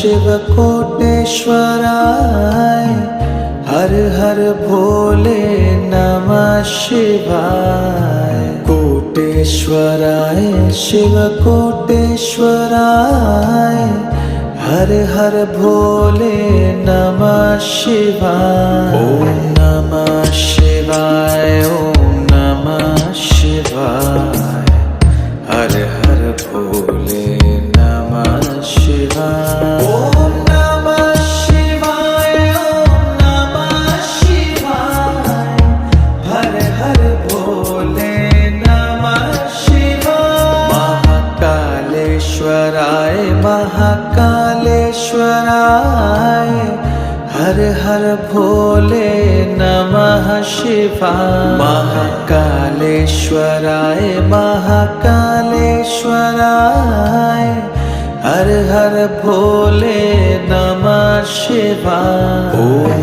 शिव कोटेश्वराय हर हर भोले नमः शिवाय। कोटेश्वराय शिव कोटेश्वराय हर हर भोले नमः शिवाय। ओम नमः शिवाय ओम नमः शिवाय हर हर भोले नमः शिवाय। ओम नमः शिवाय ओम नमः शिवाय हर हर भोले नमः शिवाय। महाकालेश्वराय महाकालेश्वराय हर हर भोले नमः शिवाय। महाकालेश्वराय महाकालेश्वराय हर हर भोले नमः शिवाय। ओम